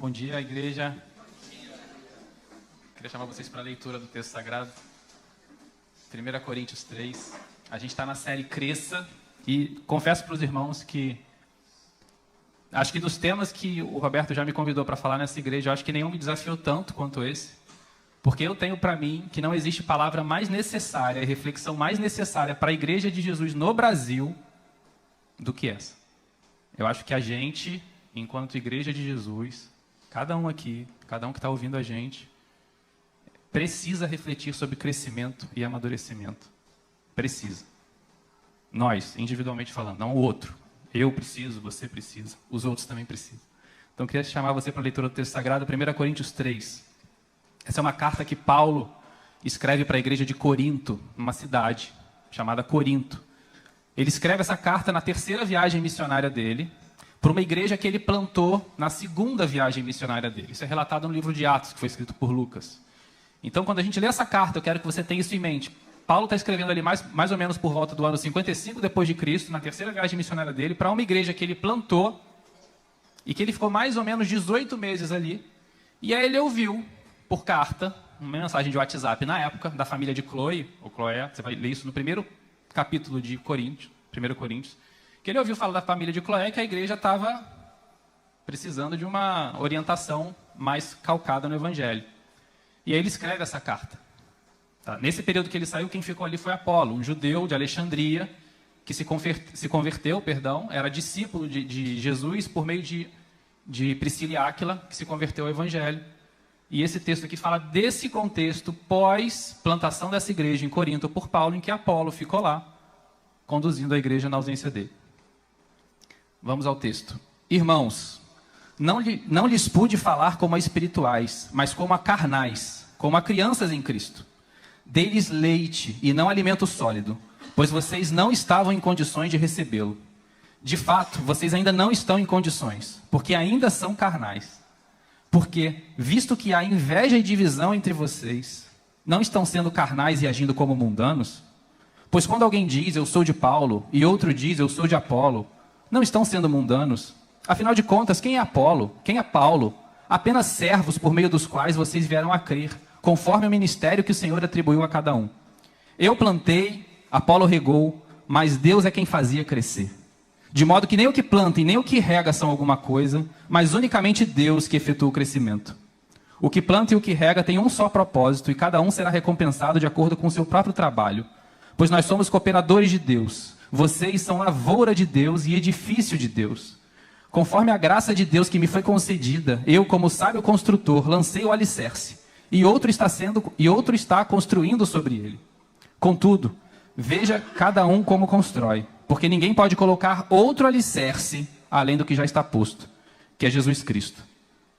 Bom dia, igreja. Queria chamar vocês para a leitura do texto sagrado. 1 Coríntios 3. A gente está na série Cresça e confesso para os irmãos que acho que dos temas que o Roberto já me convidou para falar nessa igreja, eu acho que nenhum me desafiou tanto quanto esse. Porque eu tenho para mim que não existe palavra mais necessária e reflexão mais necessária para a igreja de Jesus no Brasil do que essa. Eu acho que a gente, enquanto igreja de Jesus, cada um aqui, cada um que está ouvindo a gente, precisa refletir sobre crescimento e amadurecimento. Precisa. Nós, individualmente falando, não o outro. Eu preciso, você precisa, os outros também precisam. Então, eu queria chamar você para a leitura do texto sagrado, 1 Coríntios 3. Essa é uma carta que Paulo escreve para a igreja de Corinto, uma cidade chamada Corinto. Ele escreve essa carta na terceira viagem missionária dele, para uma igreja que ele plantou na segunda viagem missionária dele. Isso é relatado no livro de Atos, que foi escrito por Lucas. Então, quando a gente lê essa carta, eu quero que você tenha isso em mente. Paulo está escrevendo ali mais ou menos por volta do ano 55 depois de Cristo, na terceira viagem missionária dele, para uma igreja que ele plantou e que ele ficou mais ou menos 18 meses ali. E aí ele ouviu, por carta, uma mensagem de WhatsApp na época, da família de Chloe, ou Chloé, você vai ler isso no primeiro capítulo de Coríntios, 1 Coríntios, que ele ouviu falar da família de Chloé que a igreja estava precisando de uma orientação mais calcada no Evangelho. E aí ele escreve essa carta. Tá? Nesse período que ele saiu, quem ficou ali foi Apolo, um judeu de Alexandria, que se converteu, era discípulo de Jesus por meio de Priscila e Áquila, que se converteu ao Evangelho. E esse texto aqui fala desse contexto pós-plantação dessa igreja em Corinto por Paulo, em que Apolo ficou lá, conduzindo a igreja na ausência dele. Vamos ao texto. Irmãos, não lhes pude falar como a espirituais, mas como a carnais, como a crianças em Cristo. Dei-lhes leite e não alimento sólido, pois vocês não estavam em condições de recebê-lo. De fato, vocês ainda não estão em condições, porque ainda são carnais. Porque, visto que há inveja e divisão entre vocês, não estão sendo carnais e agindo como mundanos? Pois quando alguém diz, eu sou de Paulo, e outro diz, eu sou de Apolo, não estão sendo mundanos? Afinal de contas, quem é Apolo? Quem é Paulo? Apenas servos por meio dos quais vocês vieram a crer, conforme o ministério que o Senhor atribuiu a cada um. Eu plantei, Apolo regou, mas Deus é quem fazia crescer. De modo que nem o que planta e nem o que rega são alguma coisa, mas unicamente Deus que efetua o crescimento. O que planta e o que rega têm um só propósito, e cada um será recompensado de acordo com o seu próprio trabalho. Pois nós somos cooperadores de Deus. Vocês são lavoura de Deus e edifício de Deus. Conforme a graça de Deus que me foi concedida, eu, como sábio construtor, lancei o alicerce, e outro está construindo sobre ele. Contudo, veja cada um como constrói, porque ninguém pode colocar outro alicerce além do que já está posto, que é Jesus Cristo.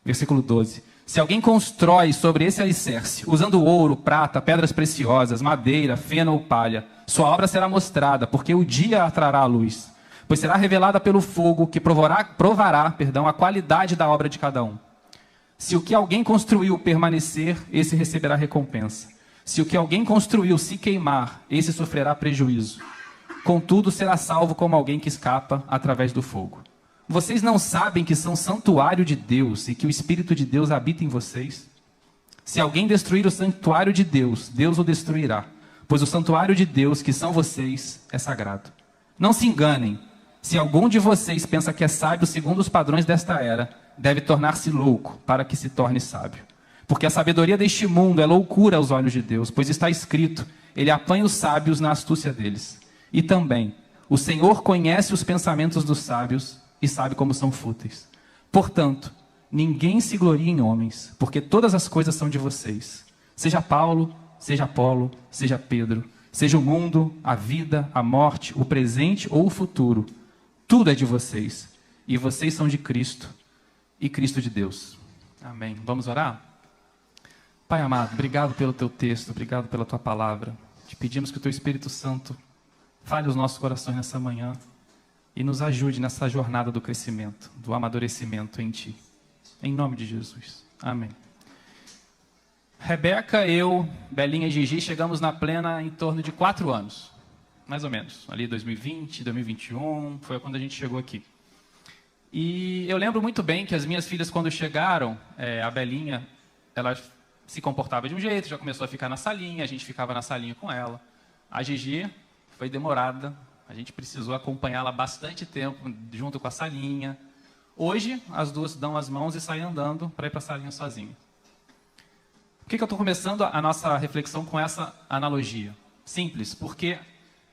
Versículo 12. Se alguém constrói sobre esse alicerce, usando ouro, prata, pedras preciosas, madeira, feno ou palha, sua obra será mostrada, porque o dia a trará a luz, pois será revelada pelo fogo que provará a qualidade da obra de cada um. Se o que alguém construiu permanecer, esse receberá recompensa. Se o que alguém construiu se queimar, esse sofrerá prejuízo. Contudo, será salvo como alguém que escapa através do fogo. Vocês não sabem que são santuário de Deus e que o Espírito de Deus habita em vocês? Se alguém destruir o santuário de Deus, Deus o destruirá, pois o santuário de Deus, que são vocês, é sagrado. Não se enganem. Se algum de vocês pensa que é sábio segundo os padrões desta era, deve tornar-se louco para que se torne sábio. Porque a sabedoria deste mundo é loucura aos olhos de Deus, pois está escrito, ele apanha os sábios na astúcia deles. E também, o Senhor conhece os pensamentos dos sábios e sabe como são fúteis. Portanto, ninguém se glorie em homens, porque todas as coisas são de vocês. Seja Paulo, seja Apolo, seja Pedro, seja o mundo, a vida, a morte, o presente ou o futuro. Tudo é de vocês. E vocês são de Cristo e Cristo de Deus. Amém. Vamos orar? Pai amado, obrigado pelo teu texto, obrigado pela tua palavra. Te pedimos que o teu Espírito Santo fale os nossos corações nessa manhã e nos ajude nessa jornada do crescimento, do amadurecimento em Ti. Em nome de Jesus. Amém. Rebeca, eu, Belinha e Gigi chegamos na Plena em torno de 4 anos. Mais ou menos. Ali 2020, 2021, foi quando a gente chegou aqui. E eu lembro muito bem que as minhas filhas, quando chegaram, a Belinha, ela se comportava de um jeito, já começou a ficar na salinha, a gente ficava na salinha com ela. A Gigi foi demorada, a gente precisou acompanhá-la bastante tempo junto com a salinha. Hoje, as duas dão as mãos e saem andando para ir para a salinha sozinha. Por que eu estou começando a nossa reflexão com essa analogia? Simples, porque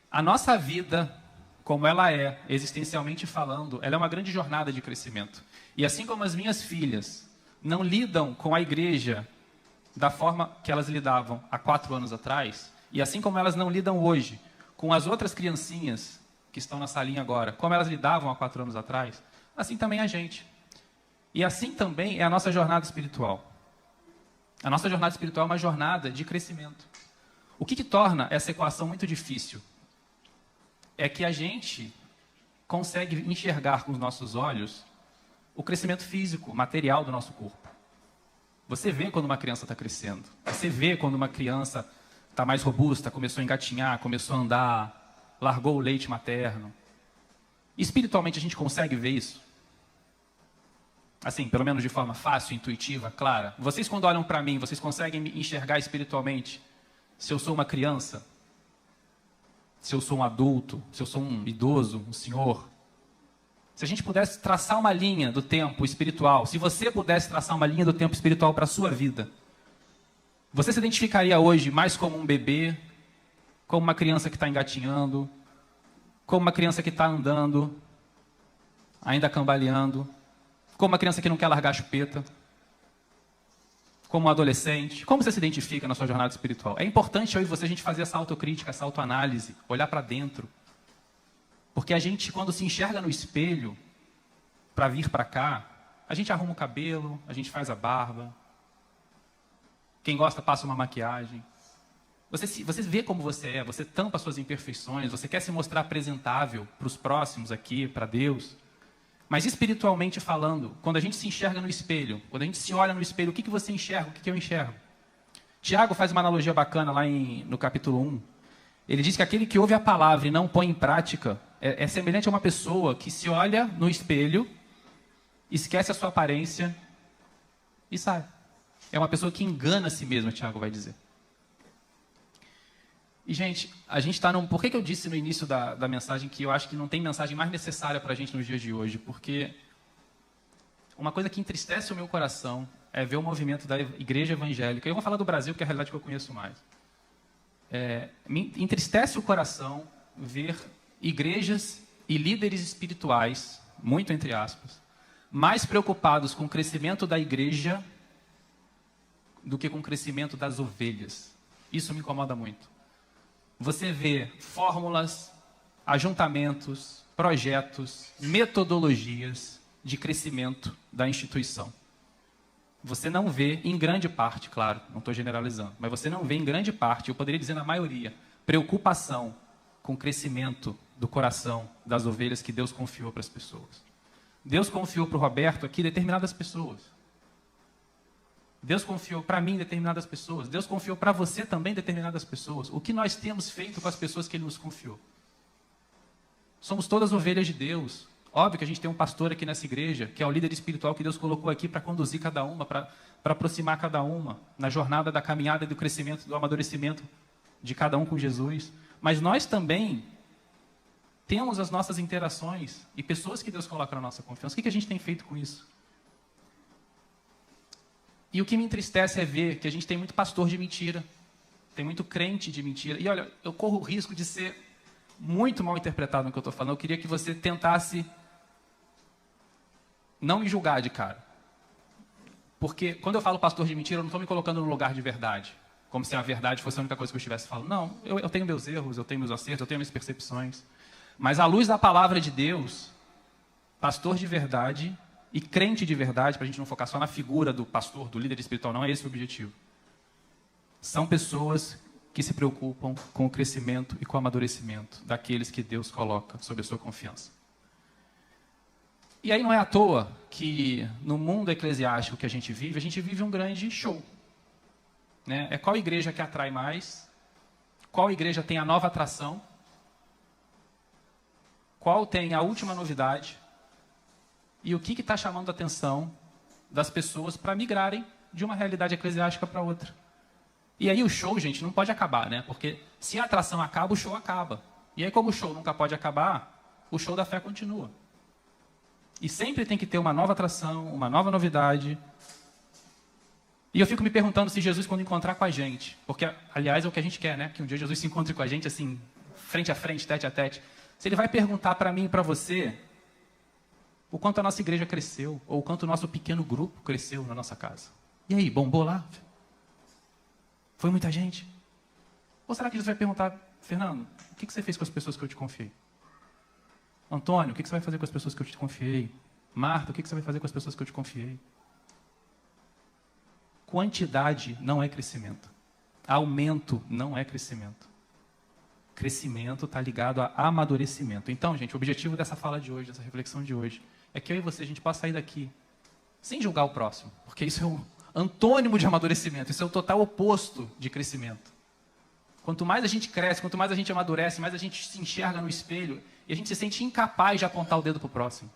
a nossa vida, como ela é, existencialmente falando, ela é uma grande jornada de crescimento. E assim como as minhas filhas não lidam com a igreja da forma que elas lidavam há 4 anos atrás, e assim como elas não lidam hoje com as outras criancinhas que estão na salinha agora, como elas lidavam há 4 anos atrás, assim também a gente. E assim também é a nossa jornada espiritual. A nossa jornada espiritual é uma jornada de crescimento. O que torna essa equação muito difícil? É que a gente consegue enxergar com os nossos olhos o crescimento físico, material do nosso corpo. Você vê quando uma criança está crescendo. Você vê quando uma criança está mais robusta, começou a engatinhar, começou a andar, largou o leite materno. Espiritualmente a gente consegue ver isso? Assim, pelo menos de forma fácil, intuitiva, clara. Vocês quando olham para mim, vocês conseguem me enxergar espiritualmente? Se eu sou uma criança? Se eu sou um adulto? Se eu sou um idoso, um senhor? Se a gente pudesse traçar uma linha do tempo espiritual, se você pudesse traçar uma linha do tempo espiritual para a sua vida, você se identificaria hoje mais como um bebê, como uma criança que está engatinhando, como uma criança que está andando, ainda cambaleando, como uma criança que não quer largar a chupeta, como um adolescente? Como você se identifica na sua jornada espiritual? É importante eu e você a gente fazer essa autocrítica, essa autoanálise, olhar para dentro. Porque a gente, quando se enxerga no espelho, para vir para cá, a gente arruma o cabelo, a gente faz a barba. Quem gosta passa uma maquiagem. Você vê como você é, você tampa suas imperfeições, você quer se mostrar apresentável para os próximos aqui, para Deus. Mas espiritualmente falando, quando a gente se enxerga no espelho, quando a gente se olha no espelho, o que você enxerga, o que eu enxergo? Tiago faz uma analogia bacana lá no capítulo 1. Ele diz que aquele que ouve a palavra e não põe em prática é semelhante a uma pessoa que se olha no espelho, esquece a sua aparência e sai. É uma pessoa que engana a si mesma, Tiago vai dizer. E, gente, a gente está num... Por que eu disse no início da mensagem que eu acho que não tem mensagem mais necessária para a gente nos dias de hoje? Porque uma coisa que entristece o meu coração é ver o movimento da igreja evangélica. Eu vou falar do Brasil, que é a realidade que eu conheço mais. Me entristece o coração ver igrejas e líderes espirituais, muito entre aspas, mais preocupados com o crescimento da igreja do que com o crescimento das ovelhas. Isso me incomoda muito. Você vê fórmulas, ajuntamentos, projetos, metodologias de crescimento da instituição. Você não vê, em grande parte, claro, não estou generalizando, mas você não vê em grande parte, eu poderia dizer na maioria, preocupação com o crescimento do coração das ovelhas que Deus confiou para as pessoas. Deus confiou para o Roberto aqui determinadas pessoas. Deus confiou para mim determinadas pessoas. Deus confiou para você também determinadas pessoas. O que nós temos feito com as pessoas que Ele nos confiou? Somos todas ovelhas de Deus. Óbvio que a gente tem um pastor aqui nessa igreja, que é o líder espiritual que Deus colocou aqui para conduzir cada uma, para aproximar cada uma, na jornada da caminhada e do crescimento, do amadurecimento de cada um com Jesus. Mas nós também temos as nossas interações e pessoas que Deus coloca na nossa confiança. O que a gente tem feito com isso? E o que me entristece é ver que a gente tem muito pastor de mentira, tem muito crente de mentira. E olha, eu corro o risco de ser muito mal interpretado no que eu estou falando. Eu queria que você tentasse não me julgar de cara. Porque quando eu falo pastor de mentira, eu não estou me colocando no lugar de verdade. Como se a verdade fosse a única coisa que eu estivesse falando. Não, eu tenho meus erros, eu tenho meus acertos, eu tenho minhas percepções. Mas à luz da palavra de Deus, pastor de verdade e crente de verdade, para a gente não focar só na figura do pastor, do líder espiritual, não é esse o objetivo. São pessoas que se preocupam com o crescimento e com o amadurecimento daqueles que Deus coloca sob a sua confiança. E aí não é à toa que no mundo eclesiástico que a gente vive um grande show. Né? É qual igreja que atrai mais, qual igreja tem a nova atração, qual tem a última novidade, e o que está chamando a atenção das pessoas para migrarem de uma realidade eclesiástica para outra. E aí o show, gente, não pode acabar, né? Porque se a atração acaba, o show acaba. E aí, como o show nunca pode acabar, o show da fé continua. E sempre tem que ter uma nova atração, uma nova novidade. E eu fico me perguntando se Jesus, quando encontrar com a gente, porque, aliás, é o que a gente quer, né? Que um dia Jesus se encontre com a gente, assim, frente a frente, tete a tete. Se ele vai perguntar para mim e para você o quanto a nossa igreja cresceu, ou o quanto o nosso pequeno grupo cresceu na nossa casa. E aí, bombou lá? Foi muita gente? Ou será que Jesus vai perguntar, Fernando, o que você fez com as pessoas que eu te confiei? Antônio, o que você vai fazer com as pessoas que eu te confiei? Marta, o que você vai fazer com as pessoas que eu te confiei? Quantidade não é crescimento. Aumento não é crescimento. Crescimento está ligado a amadurecimento. Então, gente, o objetivo dessa fala de hoje, dessa reflexão de hoje, é que eu e você, a gente possa sair daqui sem julgar o próximo, porque isso é um antônimo de amadurecimento, isso é o total oposto de crescimento. Quanto mais a gente cresce, quanto mais a gente amadurece, mais a gente se enxerga no espelho e a gente se sente incapaz de apontar o dedo para o próximo.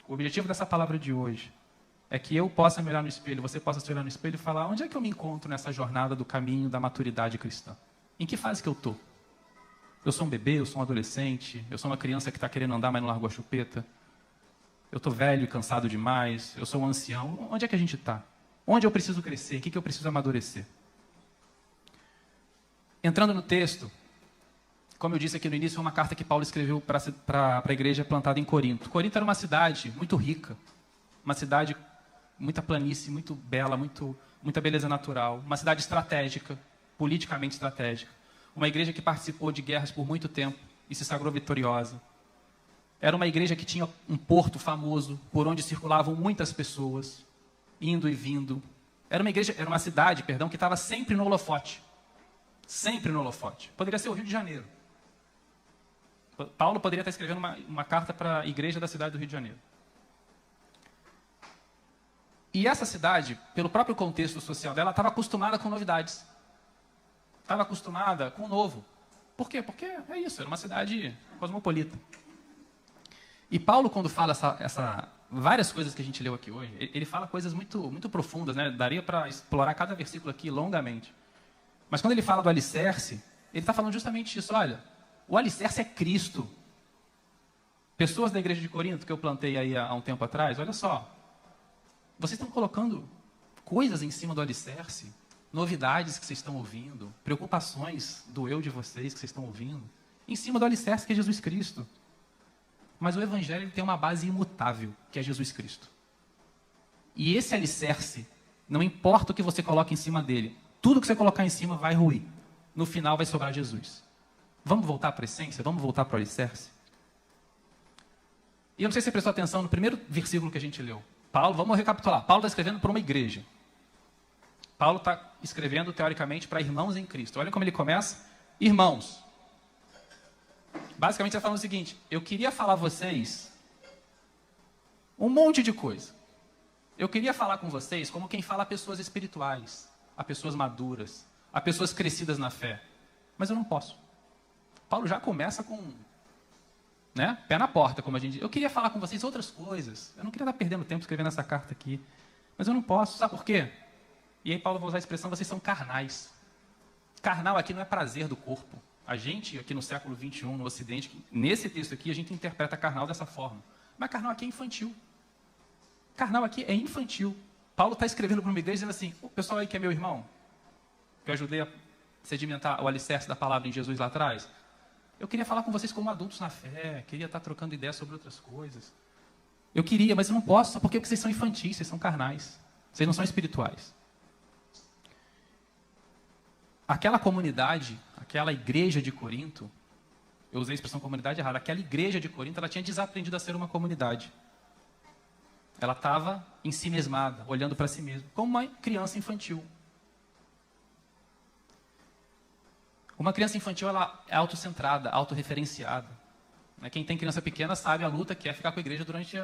O objetivo dessa palavra de hoje é que eu possa me olhar no espelho, você possa se olhar no espelho e falar, onde é que eu me encontro nessa jornada do caminho da maturidade cristã? Em que fase que eu estou? Eu sou um bebê, eu sou um adolescente, eu sou uma criança que está querendo andar, mas não largou a chupeta? Eu estou velho e cansado demais, eu sou um ancião. Onde é que a gente está? Onde eu preciso crescer? O que eu preciso amadurecer? Entrando no texto, como eu disse aqui no início, é uma carta que Paulo escreveu para a igreja plantada em Corinto. Corinto era uma cidade muito rica, uma cidade, muita planície, muito bela, muita beleza natural, uma cidade estratégica, politicamente estratégica. Uma igreja que participou de guerras por muito tempo e se sagrou vitoriosa. Era uma igreja que tinha um porto famoso, por onde circulavam muitas pessoas, indo e vindo. Era uma cidade, que estava sempre no holofote. Sempre no holofote. Poderia ser o Rio de Janeiro. Paulo poderia estar escrevendo uma carta para a igreja da cidade do Rio de Janeiro. E essa cidade, pelo próprio contexto social dela, estava acostumada com novidades. Estava acostumada com o novo. Por quê? Porque é isso, era uma cidade cosmopolita. E Paulo, quando fala várias coisas que a gente leu aqui hoje, ele fala coisas muito profundas, né? Daria para explorar cada versículo aqui longamente. Mas quando ele fala do alicerce, ele está falando justamente isso. Olha, o alicerce é Cristo. Pessoas da igreja de Corinto, que eu plantei aí há um tempo atrás, olha só. Vocês estão colocando coisas em cima do alicerce, novidades que vocês estão ouvindo, preocupações do eu de vocês que vocês estão ouvindo, em cima do alicerce que é Jesus Cristo. Mas o evangelho ele tem uma base imutável, que é Jesus Cristo. E esse alicerce, não importa o que você coloque em cima dele, tudo que você colocar em cima vai ruir. No final vai sobrar Jesus. Vamos voltar para a essência? Vamos voltar para o alicerce? E eu não sei se você prestou atenção no primeiro versículo que a gente leu. Paulo, vamos recapitular. Paulo está escrevendo para uma igreja. Paulo está escrevendo, teoricamente, para irmãos em Cristo. Olha como ele começa. Irmãos. Basicamente, ele está falando o seguinte. Eu queria falar a vocês um monte de coisa. Eu queria falar com vocês como quem fala a pessoas espirituais, a pessoas maduras, a pessoas crescidas na fé. Mas eu não posso. Paulo já começa com pé na porta, como a gente diz. Eu queria falar com vocês outras coisas. Eu não queria estar perdendo tempo escrevendo essa carta aqui. Mas eu não posso. Sabe por quê? E aí Paulo vai usar a expressão, vocês são carnais. Carnal aqui não é prazer do corpo. A gente, aqui no século XXI, no Ocidente, nesse texto aqui, a gente interpreta carnal dessa forma. Mas carnal aqui é infantil. Carnal aqui é infantil. Paulo está escrevendo para uma igreja dizendo assim, o pessoal aí que é meu irmão, que eu ajudei a sedimentar o alicerce da palavra em Jesus lá atrás, eu queria falar com vocês como adultos na fé, queria estar trocando ideias sobre outras coisas. Eu queria, mas eu não posso, só porque vocês são infantis, vocês são carnais. Vocês não são espirituais. Aquela comunidade, aquela igreja de Corinto, eu usei a expressão comunidade errada, aquela igreja de Corinto, ela tinha desaprendido a ser uma comunidade. Ela estava em si mesmada, olhando para si mesma, como uma criança infantil. Uma criança infantil, ela é autocentrada, autorreferenciada. Quem tem criança pequena sabe a luta que é ficar com a igreja durante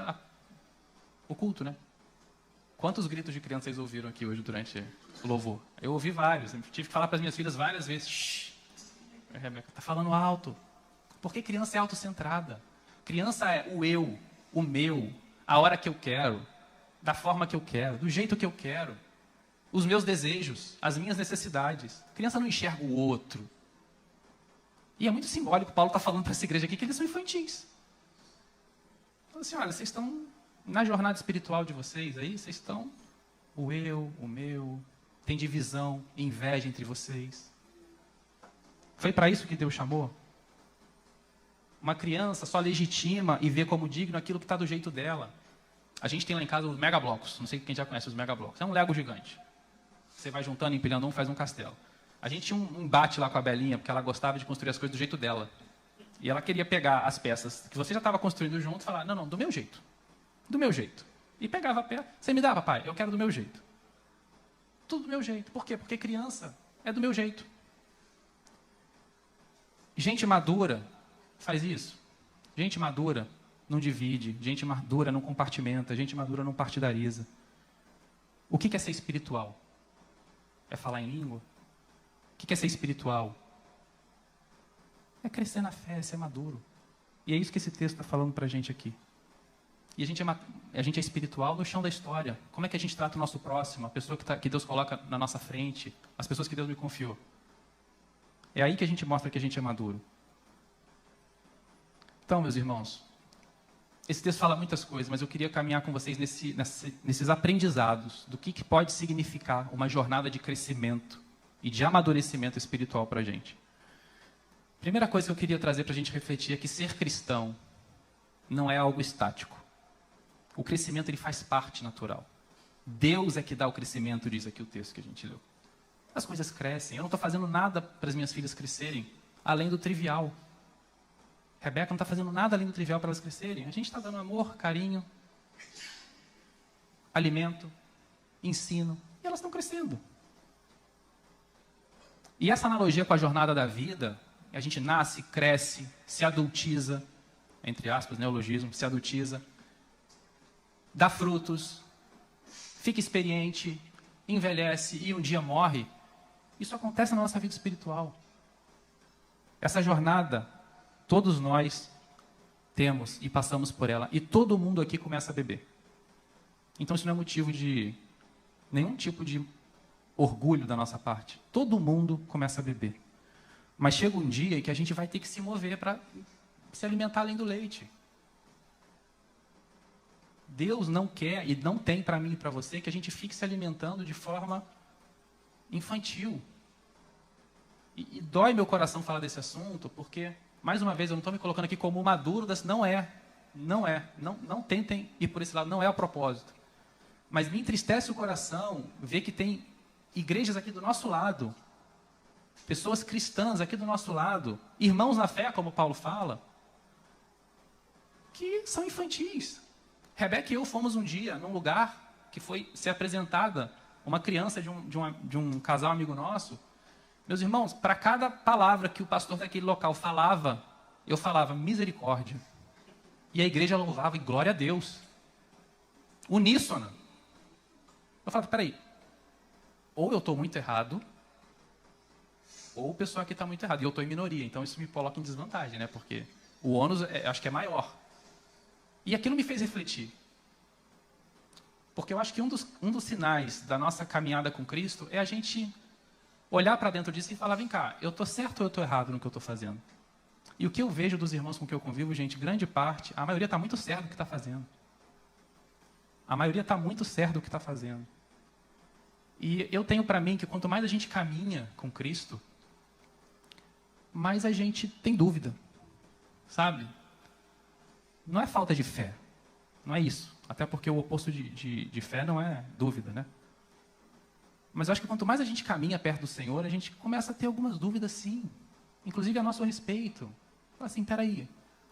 o culto, né? Quantos gritos de criança vocês ouviram aqui hoje durante o louvor? Eu ouvi vários. Eu tive que falar para as minhas filhas várias vezes. Shhh, Rebeca, está falando alto. Porque criança é autocentrada. Criança é o eu. o meu, a hora que eu quero, da forma que eu quero, do jeito que eu quero, os meus desejos, as minhas necessidades. A criança não enxerga o outro. E é muito simbólico, Paulo está falando para essa igreja aqui que eles são infantis. Então assim, olha, vocês estão na jornada espiritual de vocês aí, vocês estão o eu, o meu, tem divisão, inveja entre vocês. Foi para isso que Deus chamou? Uma criança só legitima e vê como digno aquilo que está do jeito dela. A gente tem lá em casa os megablocos, não sei quem já conhece os megablocos, é um Lego gigante. Você vai juntando, empilhando faz um castelo. A gente tinha um embate lá com a Belinha, porque ela gostava de construir as coisas do jeito dela. E ela queria pegar as peças que você já estava construindo junto e falar, não, do meu jeito. Do meu jeito. E pegava a peça. Você me dá, papai? Eu quero do meu jeito. Tudo do meu jeito. Por quê? Porque criança é do meu jeito. Gente madura faz isso. Gente madura não divide. Gente madura não compartimenta. Gente madura não partidariza. O que é ser espiritual? É falar em língua? O que é ser espiritual? É crescer na fé, é ser maduro. E é isso que esse texto está falando para a gente aqui. E a gente é espiritual no chão da história. Como é que a gente trata o nosso próximo, a pessoa que Deus coloca na nossa frente, as pessoas que Deus me confiou? É aí que a gente mostra que a gente é maduro. Então, meus irmãos, esse texto fala muitas coisas, mas eu queria caminhar com vocês nesses aprendizados do que pode significar uma jornada de crescimento e de amadurecimento espiritual para a gente. Primeira coisa que eu queria trazer para a gente refletir é que ser cristão não é algo estático. O crescimento ele faz parte natural. Deus é que dá o crescimento, diz aqui o texto que a gente leu. As coisas crescem. Eu não estou fazendo nada para as minhas filhas crescerem, além do trivial. Rebeca não está fazendo nada além do trivial para elas crescerem. A gente está dando amor, carinho, alimento, ensino, e elas estão crescendo. E essa analogia com a jornada da vida, a gente nasce, cresce, se adultiza, entre aspas, neologismo, se adultiza, dá frutos, fica experiente, envelhece e um dia morre. Isso acontece na nossa vida espiritual. Essa jornada, todos nós temos e passamos por ela. E todo mundo aqui começa a beber. Então isso não é motivo de nenhum tipo de orgulho da nossa parte. Todo mundo começa a beber. Mas chega um dia em que a gente vai ter que se mover para se alimentar além do leite. Deus não quer e não tem para mim e para você que a gente fique se alimentando de forma infantil. E dói meu coração falar desse assunto, porque, mais uma vez, eu não estou me colocando aqui como maduro, não tentem ir por esse lado, não é o propósito. Mas me entristece o coração ver que tem igrejas aqui do nosso lado, pessoas cristãs aqui do nosso lado, irmãos na fé, como Paulo fala, que são infantis. Rebeca e eu fomos um dia num lugar que foi ser apresentada uma criança de um casal amigo nosso. Meus irmãos, para cada palavra que o pastor daquele local falava, eu falava misericórdia. E a igreja louvava e glória a Deus. Uníssona. Eu falava, peraí, ou eu estou muito errado, ou o pessoal aqui está muito errado. E eu estou em minoria, então isso me coloca em desvantagem, né? Porque o ônus acho que é maior. E aquilo me fez refletir. Porque eu acho que um dos sinais da nossa caminhada com Cristo é a gente olhar para dentro disso e falar, vem cá, eu estou certo ou eu estou errado no que eu estou fazendo? E o que eu vejo dos irmãos com que eu convivo, gente, grande parte, a maioria está muito certo do que está fazendo. A maioria está muito certo do que está fazendo. E eu tenho para mim que quanto mais a gente caminha com Cristo, mais a gente tem dúvida, sabe? Não é falta de fé, não é isso. Até porque o oposto de fé não é dúvida, né? Mas eu acho que quanto mais a gente caminha perto do Senhor, a gente começa a ter algumas dúvidas, sim. Inclusive a nosso respeito. Fala assim, peraí,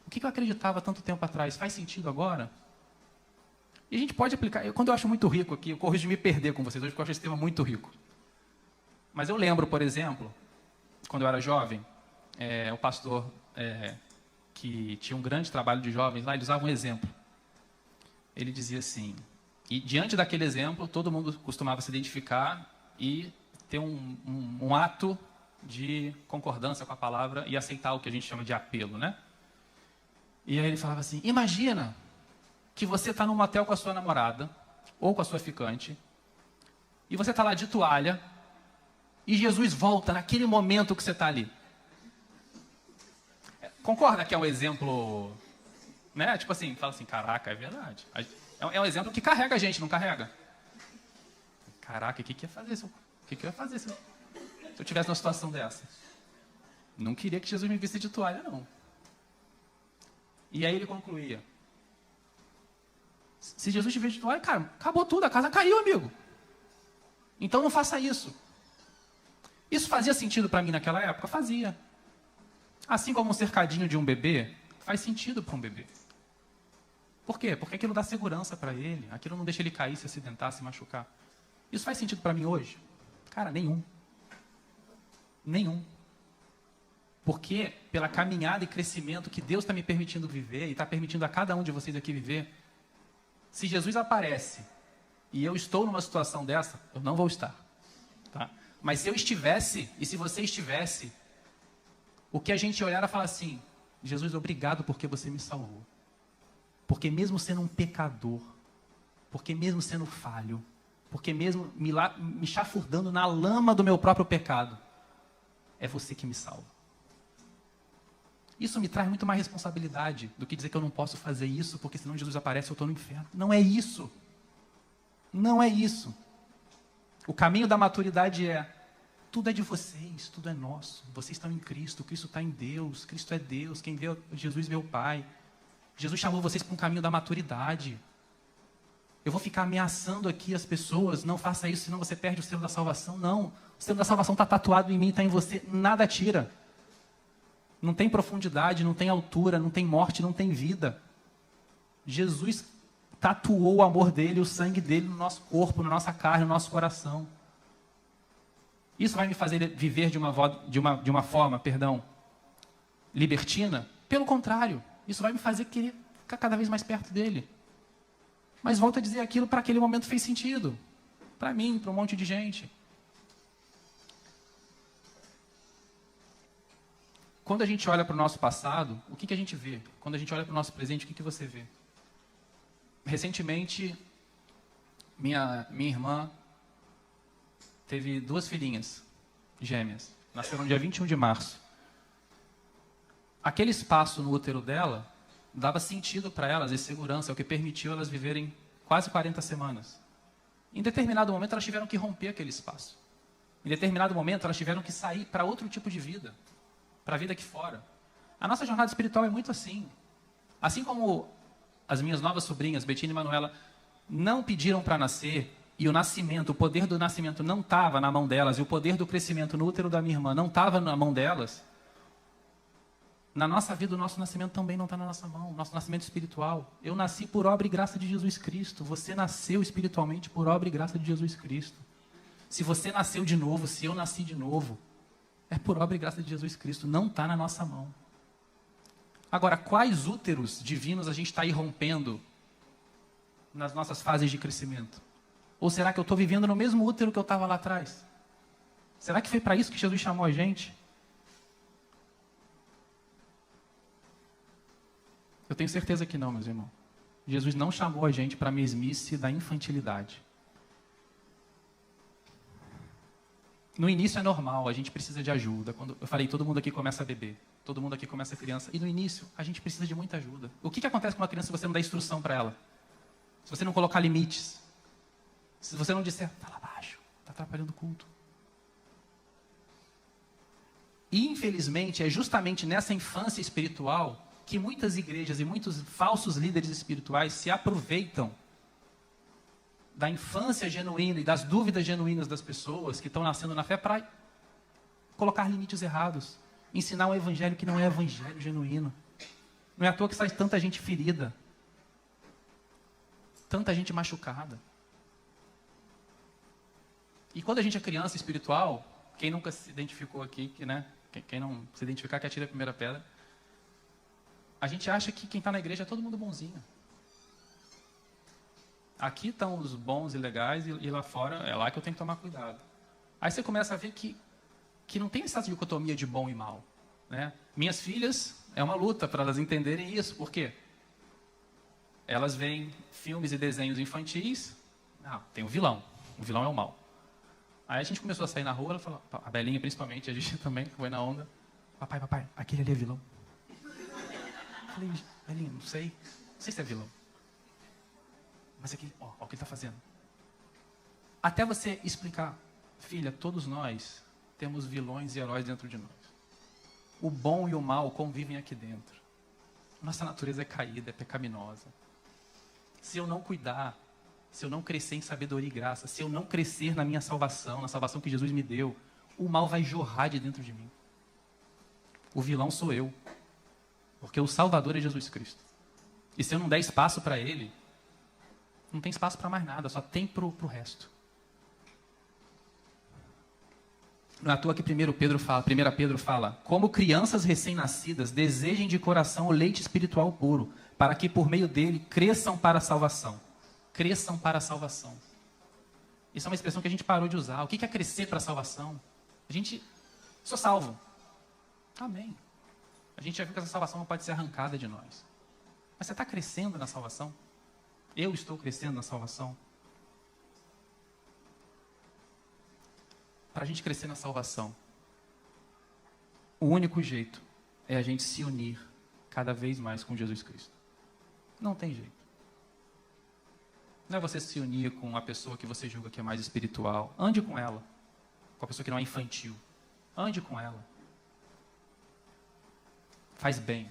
o que eu acreditava tanto tempo atrás faz sentido agora? E a gente pode aplicar. Quando eu acho muito rico aqui, eu corro de me perder com vocês hoje, porque eu acho esse tema muito rico. Mas eu lembro, por exemplo, quando eu era jovem, o pastor que tinha um grande trabalho de jovens lá, ele usava um exemplo. Ele dizia assim, e diante daquele exemplo, todo mundo costumava se identificar e ter um ato de concordância com a palavra e aceitar o que a gente chama de apelo, né? E aí ele falava assim, imagina que você está num motel com a sua namorada, ou com a sua ficante, e você está lá de toalha, e Jesus volta naquele momento que você está ali. Concorda que é um exemplo, né? Tipo assim, fala assim, caraca, é verdade. É um exemplo que carrega a gente, não carrega? Caraca, o que eu ia fazer se eu tivesse numa situação dessa? Não queria que Jesus me visse de toalha, não. E aí ele concluía. Se Jesus te visse de toalha, cara, acabou tudo, a casa caiu, amigo. Então não faça isso. Isso fazia sentido para mim naquela época? Fazia. Assim como um cercadinho de um bebê, faz sentido para um bebê. Por quê? Porque aquilo dá segurança para ele, aquilo não deixa ele cair, se acidentar, se machucar. Isso faz sentido para mim hoje? Cara, nenhum. Nenhum. Porque pela caminhada e crescimento que Deus está me permitindo viver, e está permitindo a cada um de vocês aqui viver, se Jesus aparece e eu estou numa situação dessa, eu não vou estar. Tá? Mas se eu estivesse, e se você estivesse, o que a gente ia olhar era falar assim, Jesus, obrigado porque você me salvou. Porque mesmo sendo um pecador, porque mesmo sendo falho, porque mesmo me chafurdando na lama do meu próprio pecado, é você que me salva. Isso me traz muito mais responsabilidade do que dizer que eu não posso fazer isso, porque senão Jesus aparece e eu estou no inferno. Não é isso. Não é isso. O caminho da maturidade é, tudo é de vocês, tudo é nosso. Vocês estão em Cristo, Cristo está em Deus, Cristo é Deus, quem vê Jesus vê o Pai. Jesus chamou vocês para um caminho da maturidade. Eu vou ficar ameaçando aqui as pessoas, não faça isso, senão você perde o selo da salvação. Não, o selo da salvação está tatuado em mim, está em você, nada tira. Não tem profundidade, não tem altura, não tem morte, não tem vida. Jesus tatuou o amor dele, o sangue dele no nosso corpo, na nossa carne, no nosso coração. Isso vai me fazer viver de uma forma, libertina? Pelo contrário, isso vai me fazer querer ficar cada vez mais perto dele. Mas volto a dizer, aquilo para aquele momento fez sentido. Para mim, para um monte de gente. Quando a gente olha para o nosso passado, o que a gente vê? Quando a gente olha para o nosso presente, o que você vê? Recentemente, minha irmã teve 2 filhinhas gêmeas. Nasceram no dia 21 de março. Aquele espaço no útero dela dava sentido para elas e segurança, é o que permitiu elas viverem quase 40 semanas. Em determinado momento, elas tiveram que romper aquele espaço. Em determinado momento, elas tiveram que sair para outro tipo de vida, para a vida aqui fora. A nossa jornada espiritual é muito assim. Assim como as minhas novas sobrinhas, Betina e Manuela, não pediram para nascer, e o nascimento, o poder do nascimento não estava na mão delas, e o poder do crescimento no útero da minha irmã não estava na mão delas, na nossa vida o nosso nascimento também não está na nossa mão, o nosso nascimento espiritual. Eu nasci por obra e graça de Jesus Cristo, você nasceu espiritualmente por obra e graça de Jesus Cristo. Se você nasceu de novo, se eu nasci de novo, é por obra e graça de Jesus Cristo, não está na nossa mão. Agora, quais úteros divinos a gente está aí rompendo nas nossas fases de crescimento? Ou será que eu estou vivendo no mesmo útero que eu estava lá atrás? Será que foi para isso que Jesus chamou a gente? Eu tenho certeza que não, meus irmãos. Jesus não chamou a gente para a mesmice da infantilidade. No início é normal, a gente precisa de ajuda. Quando eu falei, todo mundo aqui começa a beber, todo mundo aqui começa a criança. E no início, a gente precisa de muita ajuda. O que acontece com uma criança se você não dá instrução para ela? Se você não colocar limites? Se você não disser, fala baixo, está atrapalhando o culto. E, infelizmente, é justamente nessa infância espiritual que muitas igrejas e muitos falsos líderes espirituais se aproveitam da infância genuína e das dúvidas genuínas das pessoas que estão nascendo na fé para colocar limites errados, ensinar um evangelho que não é evangelho genuíno. Não é à toa que sai tanta gente ferida, tanta gente machucada. E quando a gente é criança espiritual, quem nunca se identificou aqui, né? Quem não se identificar, que atire a primeira pedra. A gente acha que quem está na igreja é todo mundo bonzinho. Aqui estão os bons e legais, e lá fora é lá que eu tenho que tomar cuidado. Aí você começa a ver que não tem essa dicotomia de bom e mal. Né? Minhas filhas, é uma luta para elas entenderem isso. Por quê? Elas veem filmes e desenhos infantis. Tem o vilão. O vilão é o mal. Aí a gente começou a sair na rua, ela falou, a Belinha principalmente, a gente também foi na onda. Papai, aquele ali é vilão. Eu falei, Belinha, não sei se é vilão. Mas aqui, ó o que ele está fazendo. Até você explicar, filha, todos nós temos vilões e heróis dentro de nós. O bom e o mal convivem aqui dentro. Nossa natureza é caída, é pecaminosa. Se eu não cuidar, se eu não crescer em sabedoria e graça, se eu não crescer na minha salvação, na salvação que Jesus me deu, o mal vai jorrar de dentro de mim. O vilão sou eu. Porque o Salvador é Jesus Cristo. E se eu não der espaço para Ele, não tem espaço para mais nada, só tem para o resto. Não é à toa que 1 Pedro fala, como crianças recém-nascidas, desejem de coração o leite espiritual puro, para que por meio dele cresçam para a salvação. Cresçam para a salvação. Isso é uma expressão que a gente parou de usar. O que é crescer para a salvação? Sou salvo. Amém. A gente já viu que essa salvação não pode ser arrancada de nós. Mas você está crescendo na salvação? Eu estou crescendo na salvação? Para a gente crescer na salvação, o único jeito é a gente se unir cada vez mais com Jesus Cristo. Não tem jeito. Não é você se unir com uma pessoa que você julga que é mais espiritual. Ande com ela. Com a pessoa que não é infantil. Ande com ela. Faz bem.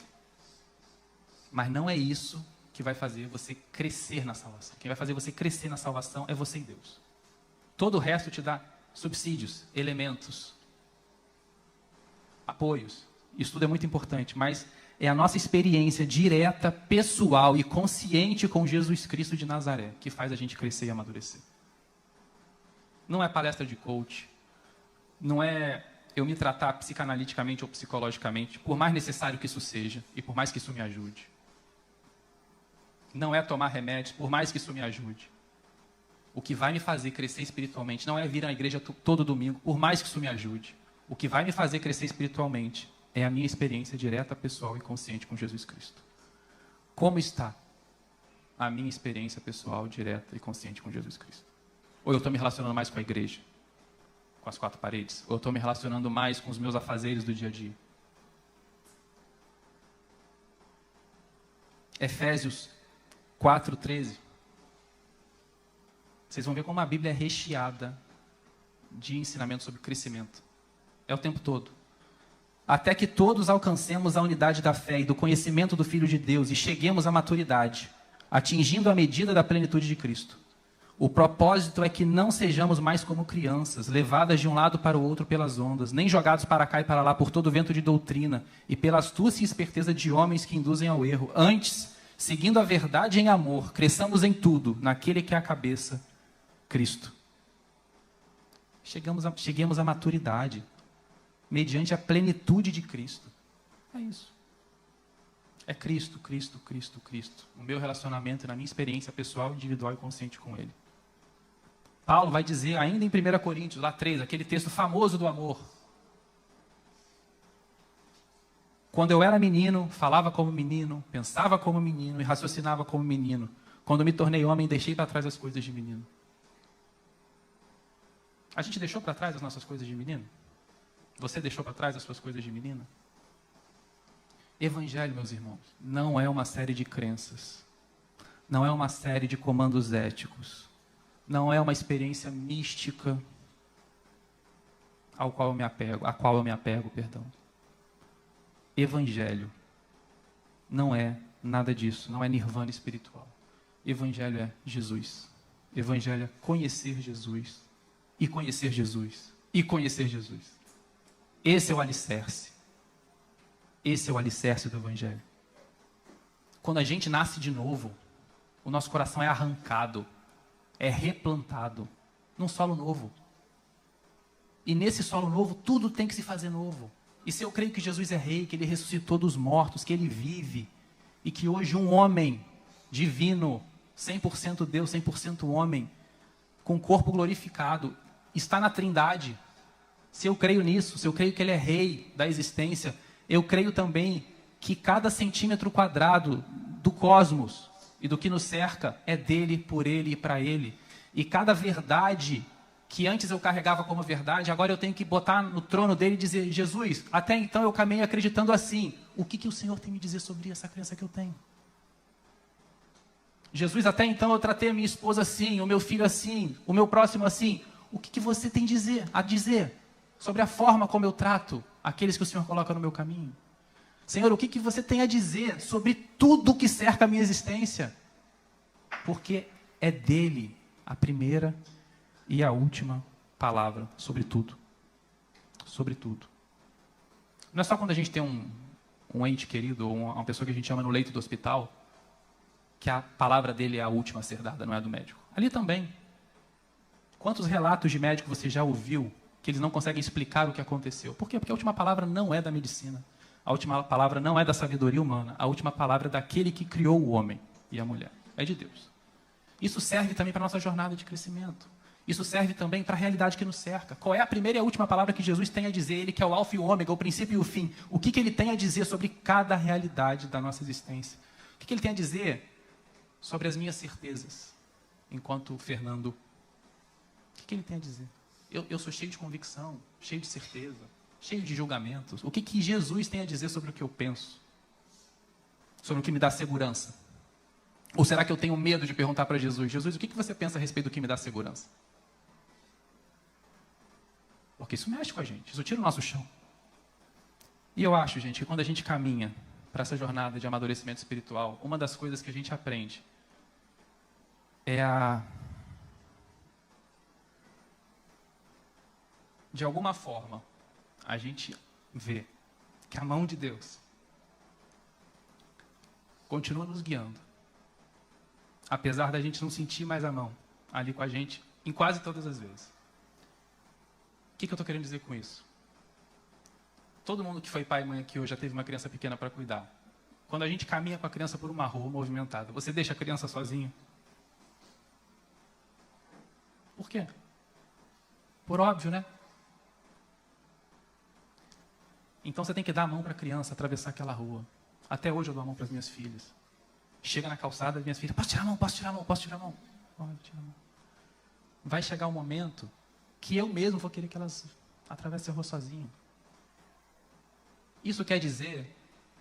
Mas não é isso que vai fazer você crescer na salvação. Quem vai fazer você crescer na salvação é você e Deus. Todo o resto te dá subsídios, elementos, apoios. Isso tudo é muito importante, mas é a nossa experiência direta, pessoal e consciente com Jesus Cristo de Nazaré que faz a gente crescer e amadurecer. Não é palestra de coach, não é eu me tratar psicanaliticamente ou psicologicamente, por mais necessário que isso seja e por mais que isso me ajude. Não é tomar remédios, por mais que isso me ajude. O que vai me fazer crescer espiritualmente não é vir à igreja todo domingo, por mais que isso me ajude. O que vai me fazer crescer espiritualmente é a minha experiência direta, pessoal e consciente com Jesus Cristo. Como está a minha experiência pessoal, direta e consciente com Jesus Cristo? Ou eu estou me relacionando mais com a igreja? Com as quatro paredes? Ou eu estou me relacionando mais com os meus afazeres do dia a dia? Efésios 4:13. Vocês vão ver como a Bíblia é recheada de ensinamento sobre crescimento. É o tempo todo. Até que todos alcancemos a unidade da fé e do conhecimento do Filho de Deus e cheguemos à maturidade, atingindo a medida da plenitude de Cristo. O propósito é que não sejamos mais como crianças, levadas de um lado para o outro pelas ondas, nem jogados para cá e para lá por todo vento de doutrina e pela astúcia e esperteza de homens que induzem ao erro. Antes, seguindo a verdade em amor, cresçamos em tudo, naquele que é a cabeça, Cristo. Cheguemos à maturidade, mediante a plenitude de Cristo. É isso. É Cristo, Cristo, Cristo, Cristo. No meu relacionamento e na minha experiência pessoal, individual e consciente com Ele. Paulo vai dizer ainda em 1 Coríntios, lá 3, aquele texto famoso do amor. Quando eu era menino, falava como menino, pensava como menino e raciocinava como menino. Quando me tornei homem, deixei para trás as coisas de menino. A gente deixou para trás as nossas coisas de menino? Você deixou para trás as suas coisas de menina? Evangelho, meus irmãos, não é uma série de crenças. Não é uma série de comandos éticos. Não é uma experiência mística a qual eu me apego, perdão. Evangelho não é nada disso, não é nirvana espiritual. Evangelho é Jesus. Evangelho é conhecer Jesus. E conhecer Jesus. E conhecer Jesus. Esse é o alicerce. Esse é o alicerce do Evangelho. Quando a gente nasce de novo, o nosso coração é arrancado, é replantado num solo novo. E nesse solo novo, tudo tem que se fazer novo. E se eu creio que Jesus é rei, que Ele ressuscitou dos mortos, que Ele vive, e que hoje um homem divino, 100% Deus, 100% homem, com corpo glorificado, está na Trindade. Se eu creio nisso, se eu creio que Ele é rei da existência, eu creio também que cada centímetro quadrado do cosmos e do que nos cerca é dele, por ele e para ele. E cada verdade que antes eu carregava como verdade, agora eu tenho que botar no trono dele e dizer: Jesus, até então eu caminhei acreditando assim. O que o Senhor tem me dizer sobre essa crença que eu tenho? Jesus, até então eu tratei a minha esposa assim, o meu filho assim, o meu próximo assim. O que você tem a dizer sobre a forma como eu trato aqueles que o Senhor coloca no meu caminho? Senhor, o que você tem a dizer sobre tudo que cerca a minha existência? Porque é dele a primeira e a última palavra sobre tudo. Sobre tudo. Não é só quando a gente tem um ente querido, ou uma pessoa que a gente ama no leito do hospital, que a palavra dele é a última a ser dada, não é a do médico. Ali também. Quantos relatos de médico você já ouviu que eles não conseguem explicar o que aconteceu? Por quê? Porque a última palavra não é da medicina. A última palavra não é da sabedoria humana. A última palavra é daquele que criou o homem e a mulher. É de Deus. Isso serve também para a nossa jornada de crescimento. Isso serve também para a realidade que nos cerca. Qual é a primeira e a última palavra que Jesus tem a dizer? Ele que é o alfa e o ômega, o princípio e o fim. O que ele tem a dizer sobre cada realidade da nossa existência? O que ele tem a dizer sobre as minhas certezas, enquanto Fernando? O que ele tem a dizer? Eu sou cheio de convicção, cheio de certeza, cheio de julgamentos. O que Jesus tem a dizer sobre o que eu penso? Sobre o que me dá segurança? Ou será que eu tenho medo de perguntar para Jesus: Jesus, o que você pensa a respeito do que me dá segurança? Porque isso mexe com a gente, isso tira o nosso chão. E eu acho, gente, que quando a gente caminha para essa jornada de amadurecimento espiritual, uma das coisas que a gente aprende é de alguma forma, a gente vê que a mão de Deus continua nos guiando. Apesar da gente não sentir mais a mão ali com a gente, em quase todas as vezes. O que eu estou querendo dizer com isso? Todo mundo que foi pai e mãe aqui hoje já teve uma criança pequena para cuidar. Quando a gente caminha com a criança por uma rua movimentada, você deixa a criança sozinha? Por quê? Por óbvio, né? Então você tem que dar a mão para a criança atravessar aquela rua. Até hoje eu dou a mão para as minhas filhas. Chega na calçada, minhas filhas: posso tirar a mão, posso tirar a mão, posso tirar a mão? Pode tirar a mão. Vai chegar um momento que eu mesmo vou querer que elas atravessem a rua sozinhas. Isso quer dizer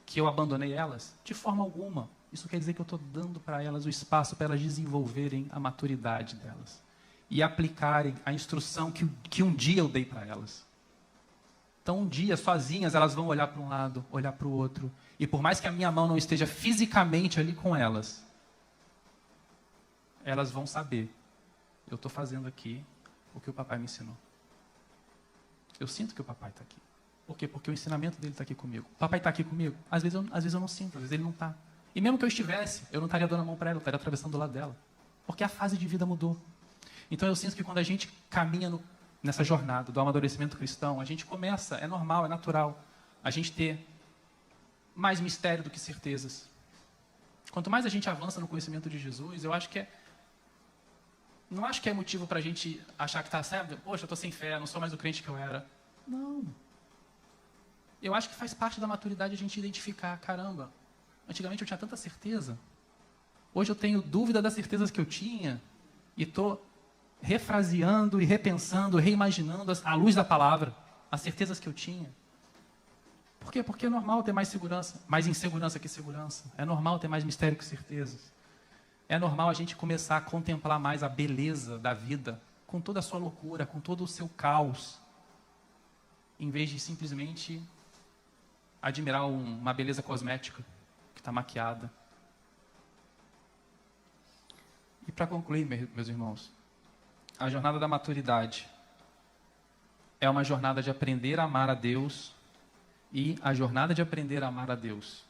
que eu abandonei elas? De forma alguma. Isso quer dizer que eu estou dando para elas o espaço para elas desenvolverem a maturidade delas e aplicarem a instrução que um dia eu dei para elas. Então, um dia, sozinhas, elas vão olhar para um lado, olhar para o outro. E por mais que a minha mão não esteja fisicamente ali com elas, elas vão saber: eu estou fazendo aqui o que o papai me ensinou. Eu sinto que o papai está aqui. Por quê? Porque o ensinamento dele está aqui comigo. O papai está aqui comigo? Às vezes eu não sinto, às vezes ele não está. E mesmo que eu estivesse, eu não estaria dando a mão para ela, eu estaria atravessando do lado dela. Porque a fase de vida mudou. Então eu sinto que quando a gente caminha nessa jornada do amadurecimento cristão, a gente começa, é normal, é natural, a gente ter mais mistério do que certezas. Quanto mais a gente avança no conhecimento de Jesus, eu acho que não acho que é motivo para a gente achar que está certo. Poxa, eu estou sem fé, não sou mais o crente que eu era. Não. Eu acho que faz parte da maturidade a gente identificar: caramba, antigamente eu tinha tanta certeza, hoje eu tenho dúvida das certezas que eu tinha e estou refraseando e repensando, reimaginando à luz da palavra as certezas que eu tinha. Por quê? Porque é normal ter mais segurança, mais insegurança que segurança. É normal ter mais mistério que certezas. É normal a gente começar a contemplar mais a beleza da vida, com toda a sua loucura, com todo o seu caos, em vez de simplesmente admirar uma beleza cosmética que está maquiada. E para concluir, meus irmãos, a jornada da maturidade é uma jornada de aprender a amar a Deus, e a jornada de aprender a amar a Deus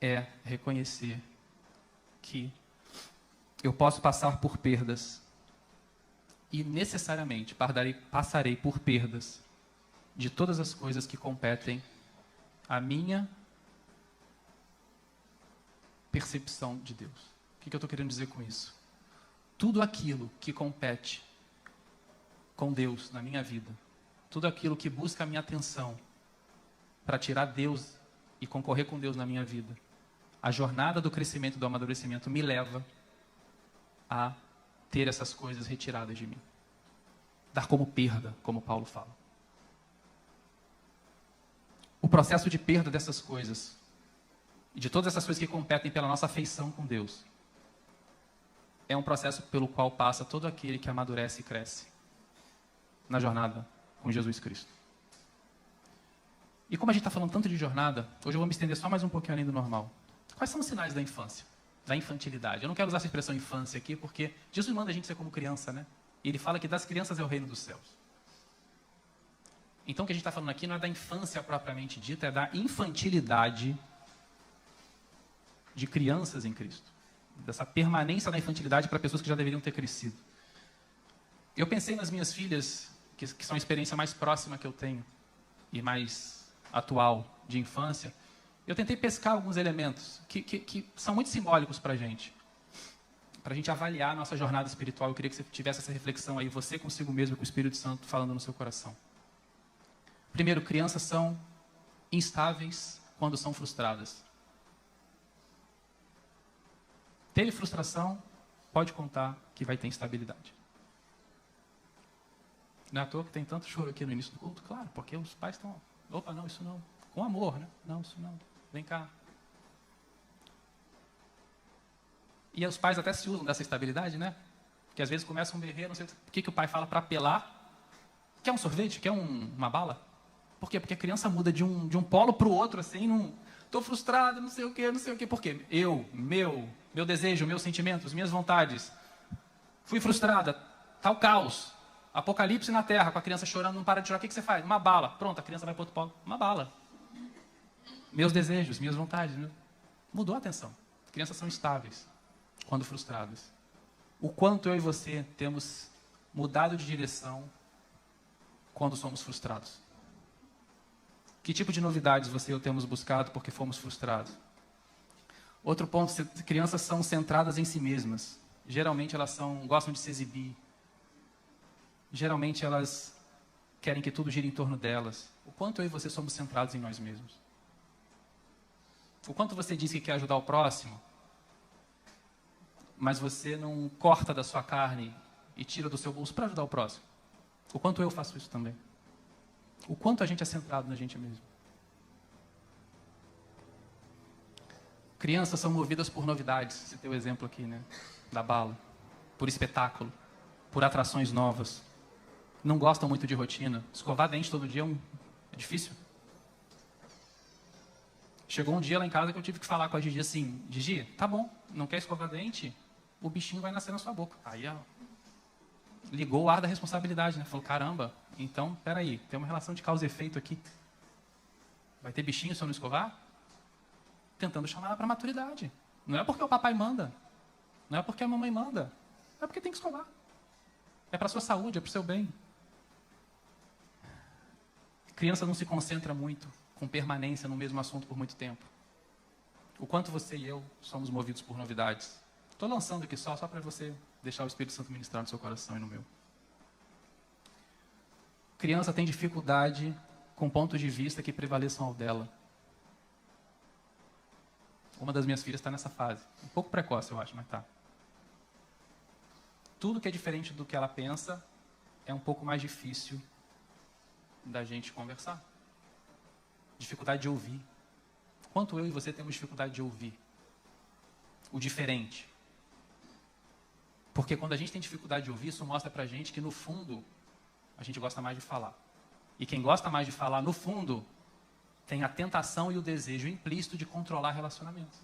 é reconhecer que eu posso passar por perdas e necessariamente passarei por perdas de todas as coisas que competem à minha percepção de Deus. O que eu estou querendo dizer com isso? Tudo aquilo que compete com Deus na minha vida, tudo aquilo que busca a minha atenção para tirar Deus e concorrer com Deus na minha vida, A jornada do crescimento, do amadurecimento me leva a ter essas coisas retiradas de mim. Dar como perda, como Paulo fala. O processo de perda dessas coisas, e de todas essas coisas que competem pela nossa afeição com Deus, é um processo pelo qual passa todo aquele que amadurece e cresce na jornada com Jesus Cristo. E como a gente está falando tanto de jornada, hoje eu vou me estender só mais um pouquinho além do normal. Quais são os sinais da infância? Da infantilidade. Eu não quero usar essa expressão infância aqui, porque Jesus manda a gente ser como criança, né? E ele fala que das crianças é o reino dos céus. Então o que a gente está falando aqui não é da infância propriamente dita, é da infantilidade de crianças em Cristo. Dessa permanência da infantilidade para pessoas que já deveriam ter crescido. Eu pensei nas minhas filhas, que são a experiência mais próxima que eu tenho, e mais atual de infância. Eu tentei pescar alguns elementos que são muito simbólicos para a gente avaliar a nossa jornada espiritual. Eu queria que você tivesse essa reflexão aí, você consigo mesmo, com o Espírito Santo falando no seu coração. Primeiro, crianças são instáveis quando são frustradas. Teve frustração, pode contar que vai ter instabilidade. Não é à toa que tem tanto choro aqui no início do culto? Claro, porque os pais estão... Opa, não, isso não. Com amor, né? Não, isso não. Vem cá. E os pais até se usam dessa estabilidade, né? Porque às vezes começa um berreiro, não sei o que o pai fala para apelar. Quer um sorvete? Quer uma bala? Por quê? Porque a criança muda de um polo para o outro, assim, não... Estou frustrado, não sei o quê. Por quê? Meu desejo, meus sentimentos, minhas vontades. Fui frustrada, tal caos. Apocalipse na terra, com a criança chorando, não para de chorar. O que você faz? Uma bala. Pronto, a criança vai para outro polo. Uma bala. Meus desejos, minhas vontades. Mudou a atenção. As crianças são estáveis quando frustradas. O quanto eu e você temos mudado de direção quando somos frustrados? Que tipo de novidades você e eu temos buscado porque fomos frustrados? Outro ponto, crianças são centradas em si mesmas. Geralmente elas gostam de se exibir. Geralmente elas querem que tudo gire em torno delas. O quanto eu e você somos centrados em nós mesmos? O quanto você diz que quer ajudar o próximo, mas você não corta da sua carne e tira do seu bolso para ajudar o próximo? O quanto eu faço isso também? O quanto a gente é centrado na gente mesmo? Crianças são movidas por novidades. Você tem o exemplo aqui, né? Da bala. Por espetáculo. Por atrações novas. Não gostam muito de rotina. Escovar dente todo dia é difícil. Chegou um dia lá em casa que eu tive que falar com a Gigi assim: Gigi, tá bom, não quer escovar dente? O bichinho vai nascer na sua boca. Aí ela ligou o ar da responsabilidade, né? Falou: caramba, então, peraí, tem uma relação de causa e efeito aqui. Vai ter bichinho se eu não escovar? Tentando chamar ela para maturidade. Não é porque o papai manda. Não é porque a mamãe manda. É porque tem que escovar. É para a sua saúde, é para o seu bem. Criança não se concentra muito com permanência no mesmo assunto por muito tempo. O quanto você e eu somos movidos por novidades. Estou lançando aqui só para você deixar o Espírito Santo ministrar no seu coração e no meu. Criança tem dificuldade com pontos de vista que prevaleçam ao dela. Uma das minhas filhas está nessa fase. Um pouco precoce, eu acho, mas tá. Tudo que é diferente do que ela pensa é um pouco mais difícil da gente conversar. Dificuldade de ouvir. Quanto eu e você temos dificuldade de ouvir o diferente? Porque quando a gente tem dificuldade de ouvir, isso mostra pra gente que no fundo a gente gosta mais de falar. E quem gosta mais de falar, no fundo, tem a tentação e o desejo implícito de controlar relacionamentos.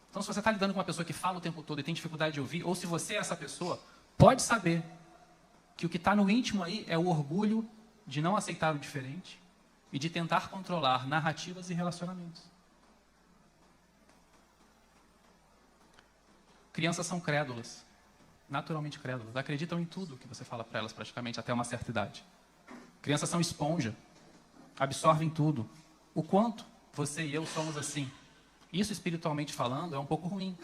Então, se você está lidando com uma pessoa que fala o tempo todo e tem dificuldade de ouvir, ou se você é essa pessoa, pode saber que o que está no íntimo aí é o orgulho de não aceitar o diferente e de tentar controlar narrativas e relacionamentos. Crianças são crédulas, naturalmente crédulas, acreditam em tudo que você fala para elas praticamente até uma certa idade. Crianças são esponja, absorvem tudo. O quanto você e eu somos assim? Isso, espiritualmente falando, é um pouco ruim.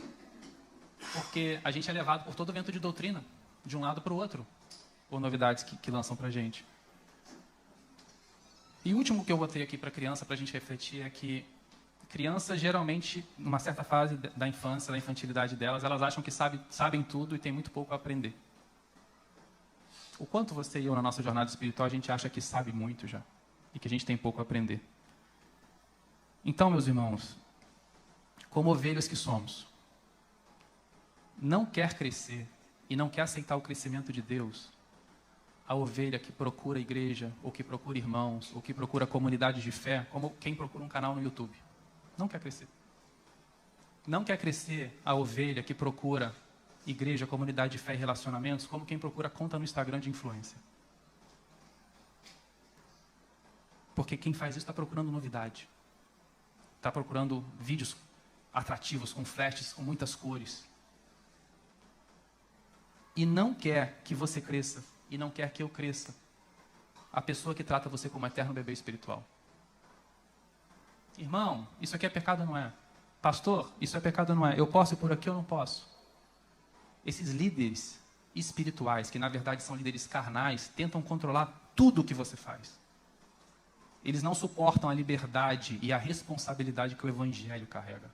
Porque a gente é levado por todo vento de doutrina, de um lado para o outro, por novidades que lançam para a gente. E o último que eu botei aqui para a criança, para a gente refletir, é que Crianças, geralmente, numa certa fase da infância, da infantilidade delas, elas acham que sabem tudo e tem muito pouco a aprender. O quanto você e eu, na nossa jornada espiritual, a gente acha que sabe muito já e que a gente tem pouco a aprender. Então, meus irmãos, como ovelhas que somos, não quer crescer e não quer aceitar o crescimento de Deus, a ovelha que procura a igreja, ou que procura irmãos, ou que procura comunidade de fé, como quem procura um canal no YouTube. Não quer crescer. Não quer crescer a ovelha que procura igreja, comunidade de fé e relacionamentos, como quem procura conta no Instagram de influência. Porque quem faz isso está procurando novidade. Está procurando vídeos atrativos, com flashes, com muitas cores. E não quer que você cresça, e não quer que eu cresça. A pessoa que trata você como eterno bebê espiritual. Irmão, isso aqui é pecado ou não é? Pastor, isso é pecado ou não é? Eu posso ir por aqui ou não posso? Esses líderes espirituais, que na verdade são líderes carnais, tentam controlar tudo o que você faz. Eles não suportam a liberdade e a responsabilidade que o Evangelho carrega.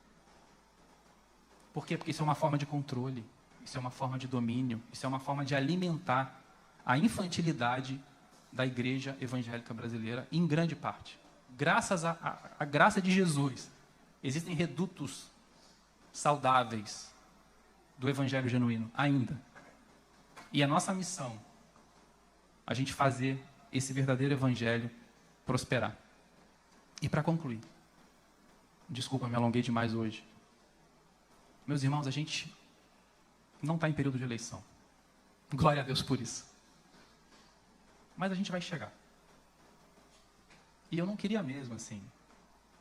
Por quê? Porque isso é uma forma de controle, isso é uma forma de domínio, isso é uma forma de alimentar a infantilidade da igreja evangélica brasileira, em grande parte. Graças à graça de Jesus, existem redutos saudáveis do Evangelho genuíno, ainda. E a nossa missão, a gente fazer esse verdadeiro Evangelho prosperar. E para concluir, desculpa, me alonguei demais hoje. Meus irmãos, a gente não está em período de eleição. Glória a Deus por isso. Mas a gente vai chegar. E eu não queria mesmo, assim,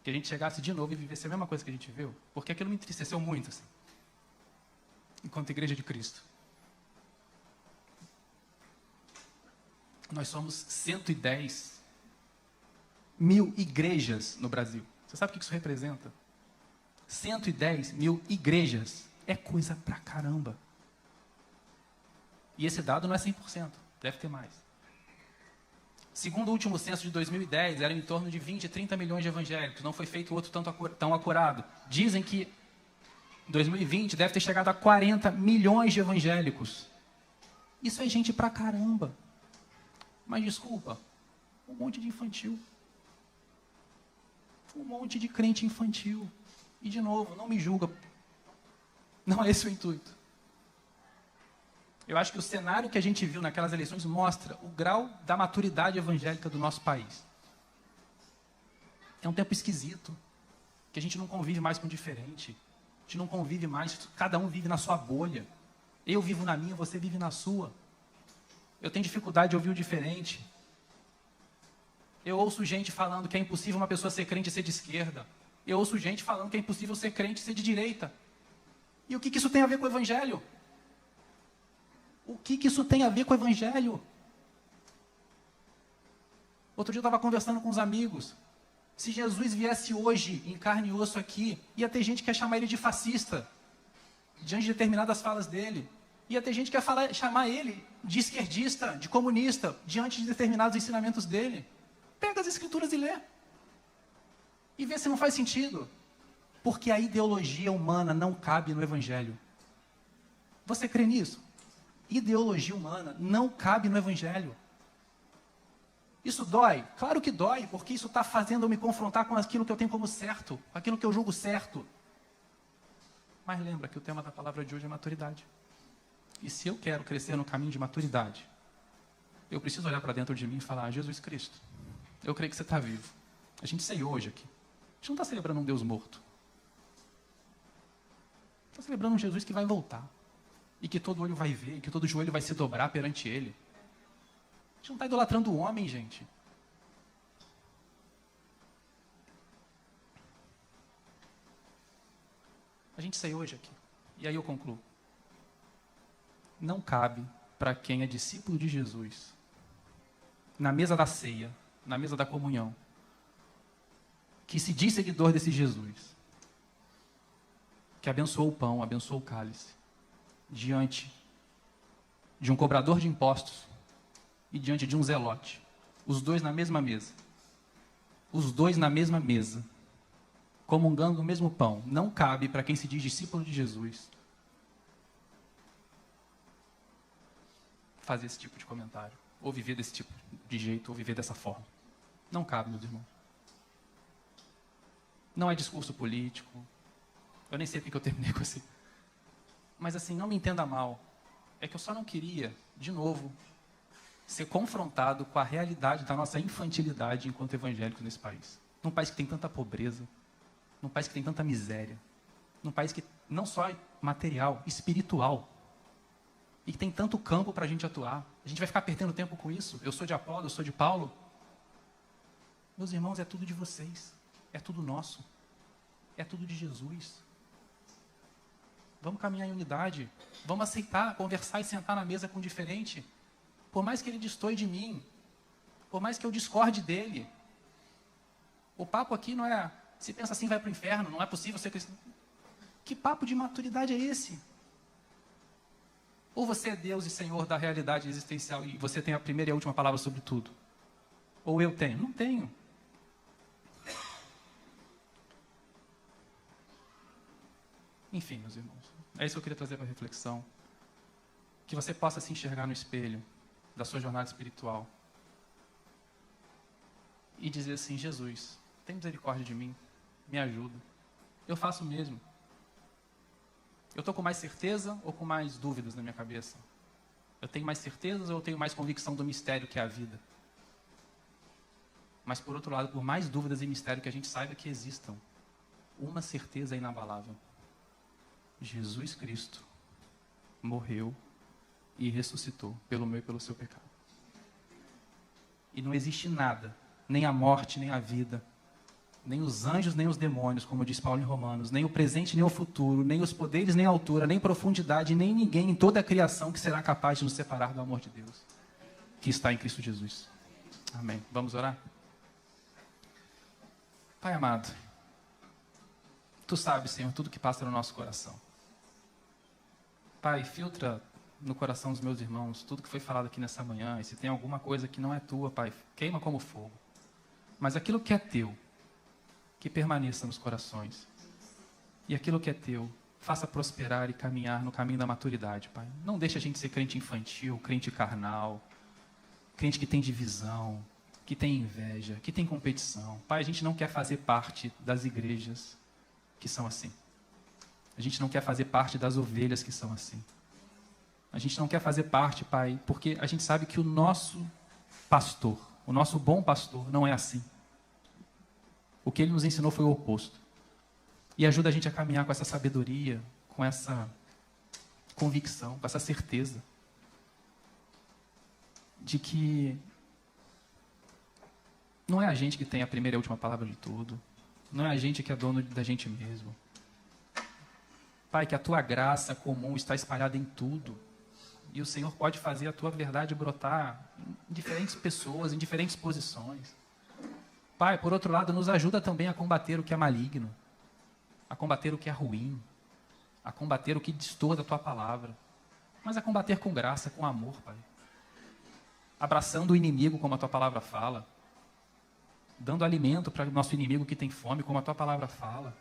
que a gente chegasse de novo e vivesse a mesma coisa que a gente viu, porque aquilo me entristeceu muito, assim, enquanto Igreja de Cristo. Nós somos 110 mil igrejas no Brasil. Você sabe o que isso representa? 110 mil igrejas. É coisa pra caramba. E esse dado não é 100%, deve ter mais. Segundo o último censo de 2010, eram em torno de 20, 30 milhões de evangélicos. Não foi feito outro tão acurado. Dizem que em 2020 deve ter chegado a 40 milhões de evangélicos. Isso é gente pra caramba. Mas desculpa, um monte de infantil. Um monte de crente infantil. E de novo, não me julga. Não é esse o intuito. Eu acho que o cenário que a gente viu naquelas eleições mostra o grau da maturidade evangélica do nosso país. É um tempo esquisito, que a gente não convive mais com o diferente. A gente não convive mais, cada um vive na sua bolha. Eu vivo na minha, você vive na sua. Eu tenho dificuldade de ouvir o diferente. Eu ouço gente falando que é impossível uma pessoa ser crente e ser de esquerda. Eu ouço gente falando que é impossível ser crente e ser de direita. E o que isso tem a ver com o Evangelho? O que isso tem a ver com o Evangelho? Outro dia eu estava conversando com uns amigos. Se Jesus viesse hoje, em carne e osso aqui, ia ter gente que ia chamar ele de fascista, diante de determinadas falas dele. Ia ter gente que ia chamar ele de esquerdista, de comunista, diante de determinados ensinamentos dele. Pega as escrituras e lê. E vê se não faz sentido. Porque a ideologia humana não cabe no Evangelho. Você crê nisso? Ideologia humana não cabe no Evangelho. Isso dói? Claro que dói, porque isso está fazendo eu me confrontar com aquilo que eu tenho como certo, aquilo que eu julgo certo. Mas lembra que o tema da palavra de hoje é maturidade. E se eu quero crescer no caminho de maturidade, eu preciso olhar para dentro de mim e falar: Jesus Cristo, eu creio que você está vivo. A gente ceiou hoje aqui. A gente não está celebrando um Deus morto. Está celebrando um Jesus que vai voltar. E que todo olho vai ver, e que todo joelho vai se dobrar perante Ele. A gente não está idolatrando o homem, gente. A gente saiu hoje aqui. E aí eu concluo. Não cabe para quem é discípulo de Jesus, na mesa da ceia, na mesa da comunhão, que se diz seguidor desse Jesus, que abençoou o pão, abençoou o cálice, diante de um cobrador de impostos e diante de um zelote. Os dois na mesma mesa. Os dois na mesma mesa. comungando do mesmo pão, não cabe para quem se diz discípulo de Jesus fazer esse tipo de comentário, ou viver desse tipo de jeito, ou viver dessa forma. Não cabe, meus irmãos. Não é discurso político. Eu nem sei porque eu terminei com esse. Mas assim, não me entenda mal. É que eu só não queria, de novo, ser confrontado com a realidade da nossa infantilidade enquanto evangélicos nesse país. Num país que tem tanta pobreza, num país que tem tanta miséria, num país que não só é material, espiritual, e que tem tanto campo para a gente atuar. A gente vai ficar perdendo tempo com isso? Eu sou de Apolo, eu sou de Paulo. Meus irmãos, é tudo de vocês, é tudo nosso, é tudo de Jesus. Vamos caminhar em unidade, vamos aceitar, conversar e sentar na mesa com o diferente. Por mais que ele destoie de mim, por mais que eu discorde dele. O papo aqui não é, se pensa assim vai para o inferno, não é possível ser cristão. Que papo de maturidade é esse? Ou você é Deus e Senhor da realidade existencial e você tem a primeira e a última palavra sobre tudo? Ou eu tenho? Não tenho. Enfim, meus irmãos, é isso que eu queria trazer para a reflexão. Que você possa se enxergar no espelho da sua jornada espiritual e dizer assim: Jesus, tem misericórdia de mim, me ajuda. Eu faço o mesmo. Eu estou com mais certeza ou com mais dúvidas na minha cabeça? Eu tenho mais certezas ou eu tenho mais convicção do mistério que é a vida? Mas, por outro lado, por mais dúvidas e mistério que a gente saiba que existam, uma certeza inabalável: Jesus Cristo morreu e ressuscitou pelo meu e pelo seu pecado. E não existe nada, nem a morte, nem a vida, nem os anjos, nem os demônios, como diz Paulo em Romanos, nem o presente, nem o futuro, nem os poderes, nem a altura, nem profundidade, nem ninguém em toda a criação que será capaz de nos separar do amor de Deus, que está em Cristo Jesus. Amém. Vamos orar? Pai amado, Tu sabes, Senhor, tudo que passa no nosso coração. Pai, filtra no coração dos meus irmãos tudo que foi falado aqui nessa manhã, e se tem alguma coisa que não é Tua, Pai, queima como fogo. Mas aquilo que é Teu, que permaneça nos corações. E aquilo que é Teu, faça prosperar e caminhar no caminho da maturidade, Pai. Não deixe a gente ser crente infantil, crente carnal, crente que tem divisão, que tem inveja, que tem competição. Pai, a gente não quer fazer parte das igrejas que são assim. A gente não quer fazer parte das ovelhas que são assim. A gente não quer fazer parte, Pai, porque a gente sabe que o nosso pastor, o nosso bom pastor, não é assim. O que ele nos ensinou foi o oposto. E ajuda a gente a caminhar com essa sabedoria, com essa convicção, com essa certeza de que não é a gente que tem a primeira e a última palavra de tudo. Não é a gente que é dono da gente mesmo. Pai, que a Tua graça comum está espalhada em tudo. E o Senhor pode fazer a Tua verdade brotar em diferentes pessoas, em diferentes posições. Pai, por outro lado, nos ajuda também a combater o que é maligno, a combater o que é ruim, a combater o que destoa da Tua palavra, mas a combater com graça, com amor, Pai. Abraçando o inimigo, como a Tua palavra fala, dando alimento para o nosso inimigo que tem fome, como a Tua palavra fala.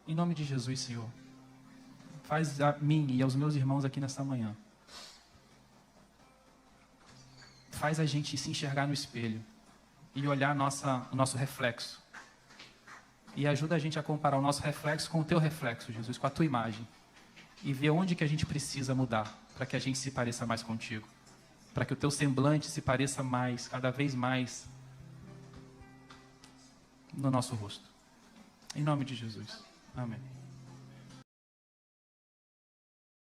Em nome de Jesus, Senhor, faz a mim e aos meus irmãos aqui nesta manhã, faz a gente se enxergar no espelho e olhar o nosso reflexo. E ajuda a gente a comparar o nosso reflexo com o Teu reflexo, Jesus, com a Tua imagem. E ver onde que a gente precisa mudar para que a gente se pareça mais contigo. Para que o Teu semblante se pareça mais, cada vez mais, no nosso rosto. Em nome de Jesus. Amém.